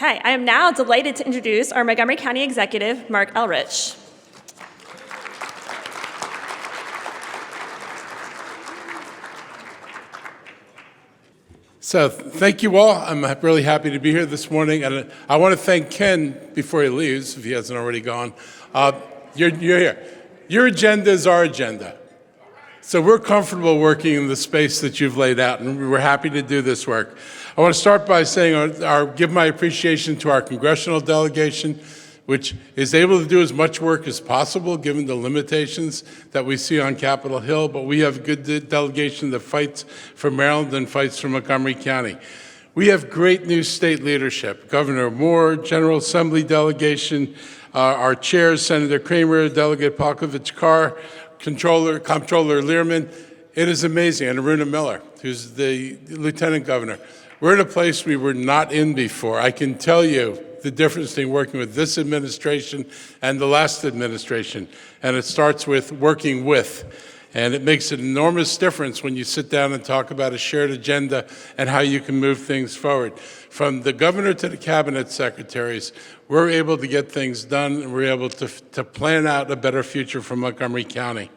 Hi, I am now delighted to introduce our Montgomery County Executive, Mark Elrich. So thank you all. I'm really happy to be here this morning. And I want to thank Ken before he leaves, if he hasn't already gone. You're here. Your agenda is our agenda. So we're comfortable working in the space that you've laid out, and we're happy to do this work. I want to start by saying, give my appreciation to our congressional delegation, which is able to do as much work as possible given the limitations that we see on Capitol Hill, but we have a good delegation that fights for Maryland and fights for Montgomery County. We have great new state leadership. Governor Moore, General Assembly delegation, our chairs, Senator Kramer, Delegate Palkovich-Carr, Comptroller Learman. It is amazing. And Aruna Miller, who's the Lieutenant Governor. We're in a place we were not in before. I can tell you the difference between working with this administration and the last administration. And it starts with working with. And it makes an enormous difference when you sit down and talk about a shared agenda and how you can move things forward. From the governor to the cabinet secretaries, we're able to get things done, and we're able to plan out a better future for Montgomery County.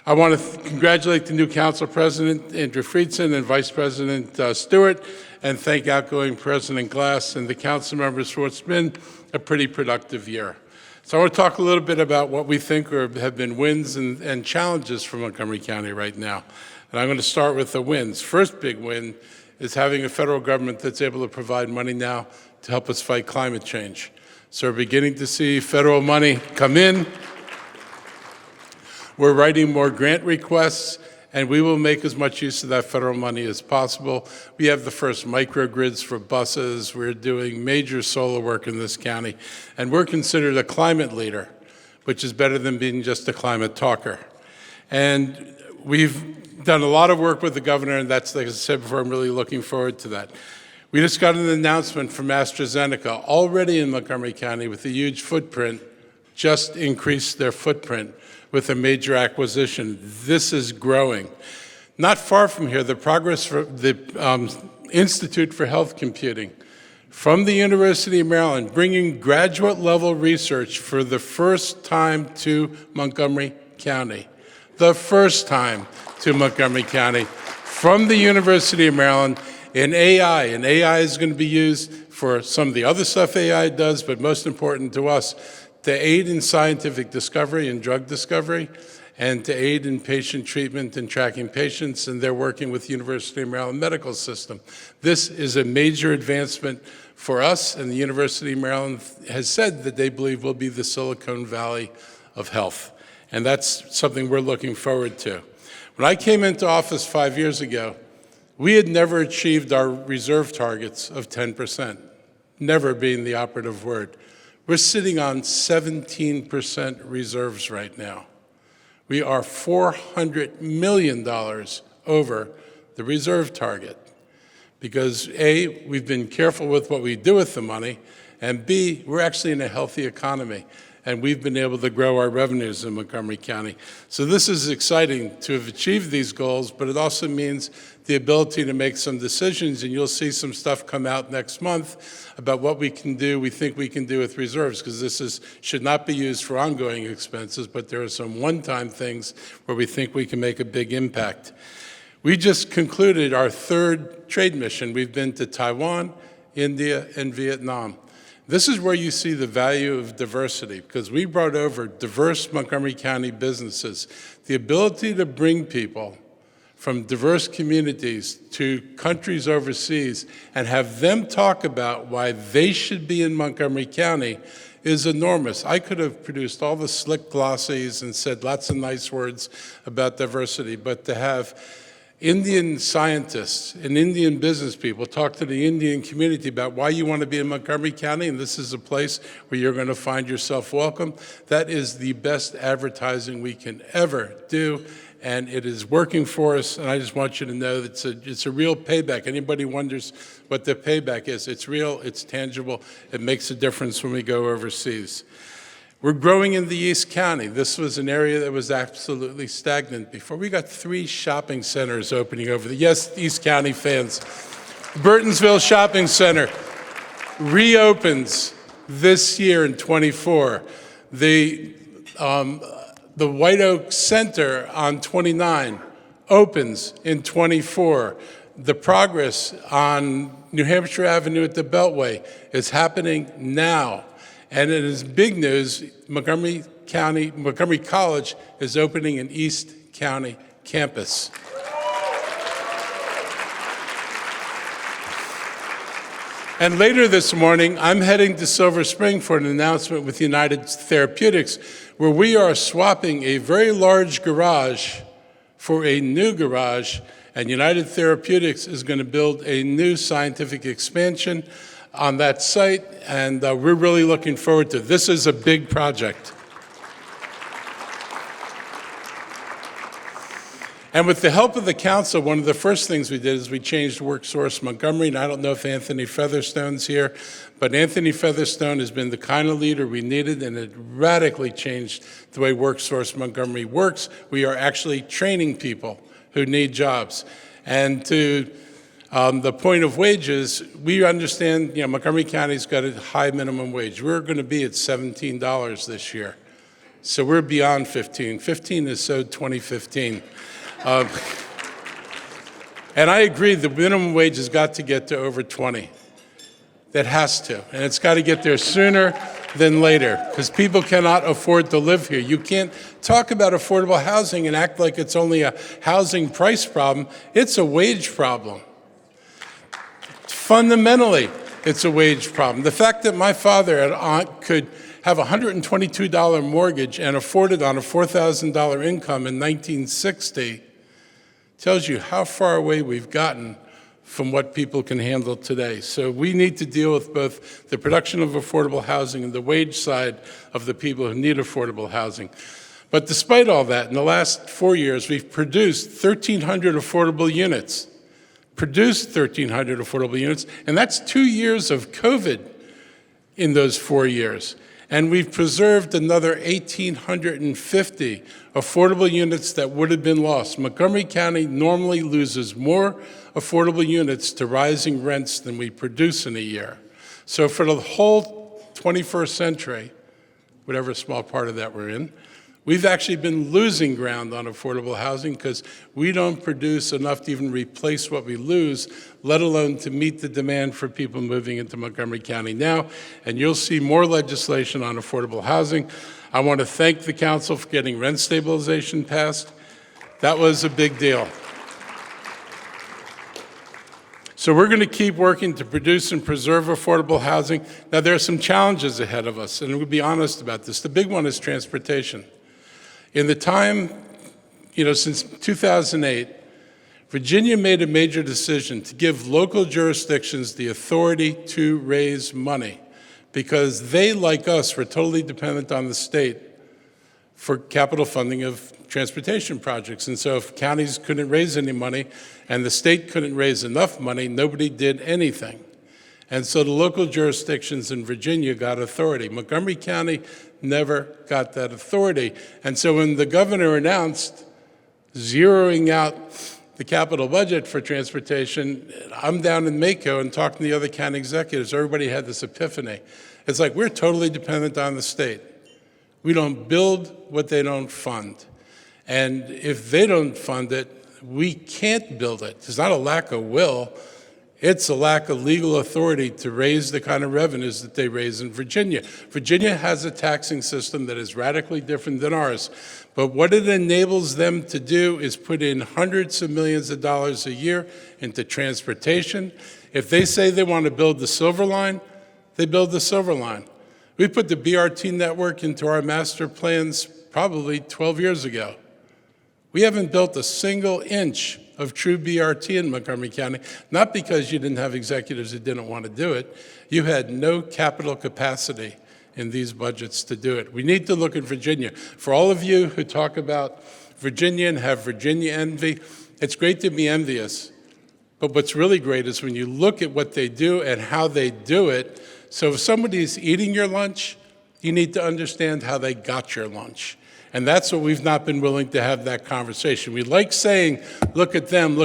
I want to congratulate the new council president, Andrew Friedson, and Vice President Stewart, and thank outgoing President Glass and the council members for what's been a pretty productive year. So I want to talk a little bit about what we think have been wins and challenges for Montgomery County right now. And I'm going to start with the wins. First big win is having a federal government that's able to provide money now to help us fight climate change. So we're beginning to see federal money come in. We're writing more grant requests, and we will make as much use of that federal money as possible. We have the first microgrids for buses. We're doing major solar work in this county, and we're considered a climate leader, which is better than being just a climate talker. And we've done a lot of work with the governor, and that's, like I said before, I'm really looking forward to that. We just got an announcement from AstraZeneca, already in Montgomery County with a huge footprint, just increased their footprint with a major acquisition. This is growing. Not far from here, the progress for the Institute for Health Computing from the University of Maryland, bringing graduate level research for the first time to Montgomery County. The first time to Montgomery County from the University of Maryland in AI. And AI is going to be used for some of the other stuff AI does, but most important to us, to aid in scientific discovery and drug discovery, and to aid in patient treatment and tracking patients, and they're working with the University of Maryland Medical System. This is a major advancement for us, and the University of Maryland has said that they believe will be the Silicon Valley of health, and that's something we're looking forward to. When I came into office 5 years ago, we had never achieved our reserve targets of 10%, never being the operative word. We're sitting on 17% reserves right now. We are $400 million over the reserve target because A, we've been careful with what we do with the money, and B, we're actually in a healthy economy, and we've been able to grow our revenues in Montgomery County. So this is exciting to have achieved these goals, but it also means the ability to make some decisions, and you'll see some stuff come out next month about what we think we can do with reserves, because this should not be used for ongoing expenses, but there are some one-time things where we think we can make a big impact. We just concluded our third trade mission. We've been to Taiwan, India, and Vietnam. This is where you see the value of diversity, because we brought over diverse Montgomery County businesses. The ability to bring people from diverse communities to countries overseas and have them talk about why they should be in Montgomery County is enormous. I could have produced all the slick glossies and said lots of nice words about diversity, but to have Indian scientists and Indian business people talk to the Indian community about why you want to be in Montgomery County, and this is a place where you're going to find yourself welcome, that is the best advertising we can ever do. And it is working for us, and I just want you to know that it's a real payback. Anybody wonders what the payback is, it's real, it's tangible, it makes a difference when we go overseas. We're growing in the East County. This was an area that was absolutely stagnant before. We got 3 shopping centers opening over there. Yes, East County fans. Burtonsville Shopping Center. reopens this year in '24. The White Oak Center on 29 opens in '24. The progress on New Hampshire Avenue at the Beltway is happening now. And it is big news. Montgomery College is opening an East County campus. And later this morning, I'm heading to Silver Spring for an announcement with United Therapeutics, where we are swapping a very large garage for a new garage, and United Therapeutics is going to build a new scientific expansion on that site, and we're really looking forward to it. This is a big project. And with the help of the council, one of the first things we did is we changed WorkSource Montgomery, and I don't know if Anthony Featherstone's here, but Anthony Featherstone has been the kind of leader we needed, and it radically changed the way WorkSource Montgomery works. We are actually training people who need jobs. And to the point of wages, we understand, Montgomery County's got a high minimum wage. We're going to be at $17 this year. So we're beyond 15. 15 is so 2015. And I agree, the minimum wage has got to get to over 20. That has to. And it's got to get there sooner than later, because people cannot afford to live here. You can't talk about affordable housing and act like it's only a housing price problem. It's a wage problem. Fundamentally, it's a wage problem. The fact that my father and aunt could have a $122 mortgage and afford it on a $4,000 income in 1960 tells you how far away we've gotten from what people can handle today. So we need to deal with both the production of affordable housing and the wage side of the people who need affordable housing. But despite all that, in the last 4 years, we've produced 1,300 affordable units. And that's 2 years of COVID in those 4 years. And we've preserved another 1,850 affordable units that would have been lost. Montgomery County normally loses more affordable units to rising rents than we produce in a year. So for the whole 21st century, whatever small part of that we're in, we've actually been losing ground on affordable housing because we don't produce enough to even replace what we lose, let alone to meet the demand for people moving into Montgomery County now. And you'll see more legislation on affordable housing. I want to thank the council for getting rent stabilization passed. That was a big deal. So we're going to keep working to produce and preserve affordable housing. Now, there are some challenges ahead of us, and we'll be honest about this. The big one is transportation. In the time, since 2008, Virginia made a major decision to give local jurisdictions the authority to raise money because they, like us, were totally dependent on the state for capital funding of transportation projects. And so if counties couldn't raise any money and the state couldn't raise enough money, nobody did anything. And so the local jurisdictions in Virginia got authority. Montgomery County never got that authority. And so when the governor announced zeroing out the capital budget for transportation, I'm down in Mako and talking to the other county executives. Everybody had this epiphany. It's like we're totally dependent on the state. We don't build what they don't fund. And if they don't fund it, we can't build it. It's not a lack of will. It's a lack of legal authority to raise the kind of revenues that they raise in Virginia. Virginia has a taxing system that is radically different than ours. But what it enables them to do is put in hundreds of millions of dollars a year into transportation. If they say they want to build the Silver Line, they build the Silver Line. We put the BRT network into our master plans probably 12 years ago. We haven't built a single inch of true BRT in Montgomery County, not because you didn't have executives who didn't want to do it. You had no capital capacity in these budgets to do it. We need to look at Virginia. For all of you who talk about Virginia and have Virginia envy, it's great to be envious. But what's really great is when you look at what they do and how they do it. So if somebody's eating your lunch, you need to understand how they got your lunch. And that's what we've not been willing to have that conversation. We like saying, look at them,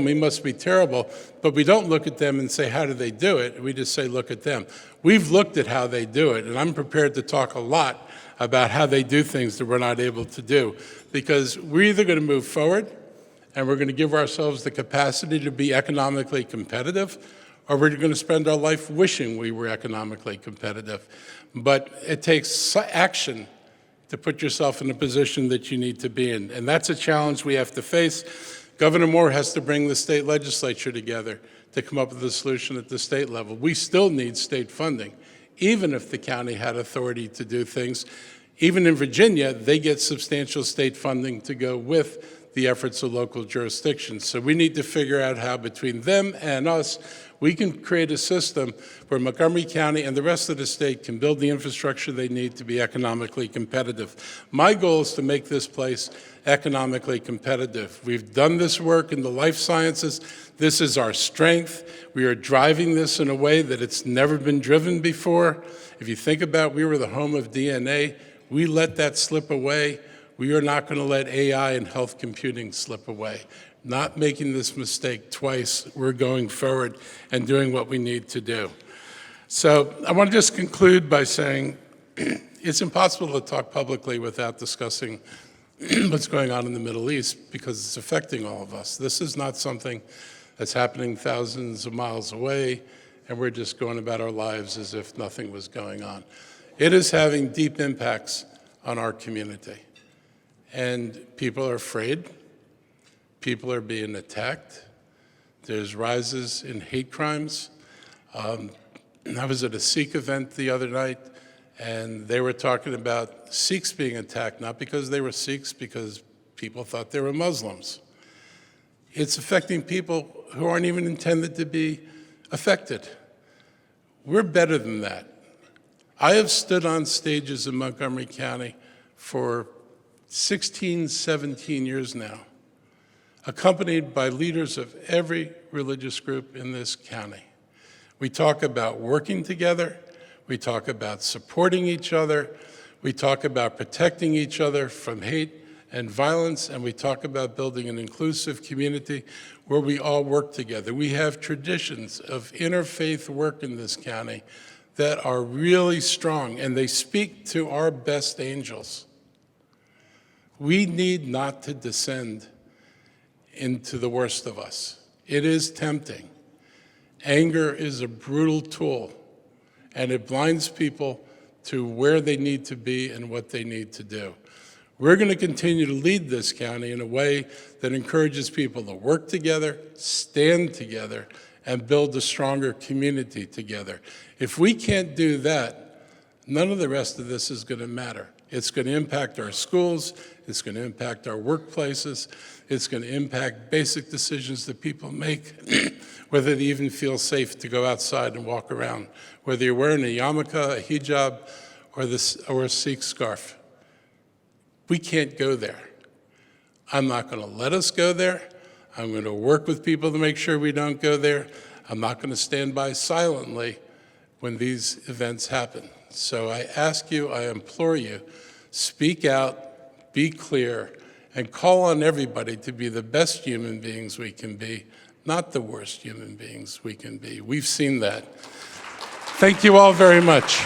we must be terrible, but we don't look at them and say, how do they do it? We just say, look at them. We've looked at how they do it, and I'm prepared to talk a lot about how they do things that we're not able to do, because we're either going to move forward and we're going to give ourselves the capacity to be economically competitive, or we're going to spend our life wishing we were economically competitive. But it takes action to put yourself in a position that you need to be in. And that's a challenge we have to face. Governor Moore has to bring the state legislature together to come up with a solution at the state level. We still need state funding, even if the county had authority to do things. Even in Virginia, they get substantial state funding to go with the efforts of local jurisdictions. So we need to figure out how, between them and us, we can create a system where Montgomery County and the rest of the state can build the infrastructure they need to be economically competitive. My goal is to make this place economically competitive. We've done this work in the life sciences. This is our strength. We are driving this in a way that it's never been driven before. If you think about, we were the home of DNA. We let that slip away. We are not going to let AI and health computing slip away. Not making this mistake twice. We're going forward and doing what we need to do. So I want to just conclude by saying it's impossible to talk publicly without discussing what's going on in the Middle East, because it's affecting all of us. This is not something that's happening thousands of miles away, and we're just going about our lives as if nothing was going on. It is having deep impacts on our community, and people are afraid. People are being attacked. There's rises in hate crimes. I was at a Sikh event the other night, and they were talking about Sikhs being attacked, not because they were Sikhs, because people thought they were Muslims. It's affecting people who aren't even intended to be affected. We're better than that. I have stood on stages in Montgomery County for 16, 17 years now, accompanied by leaders of every religious group in this county. We talk about working together. We talk about supporting each other. We talk about protecting each other from hate and violence, and we talk about building an inclusive community where we all work together. We have traditions of interfaith work in this county that are really strong, and they speak to our best angels. We need not to descend into the worst of us. It is tempting. Anger is a brutal tool, and it blinds people to where they need to be and what they need to do. We're going to continue to lead this county in a way that encourages people to work together, stand together, and build a stronger community together. If we can't do that, none of the rest of this is going to matter. It's going to impact our schools. It's going to impact our workplaces. It's going to impact basic decisions that people make, whether they even feel safe to go outside and walk around, whether you're wearing a yarmulke, a hijab, or a Sikh scarf. We can't go there. I'm not going to let us go there. I'm going to work with people to make sure we don't go there. I'm not going to stand by silently when these events happen. So I ask you, I implore you, speak out, be clear, and call on everybody to be the best human beings we can be, not the worst human beings we can be. We've seen that. Thank you all very much.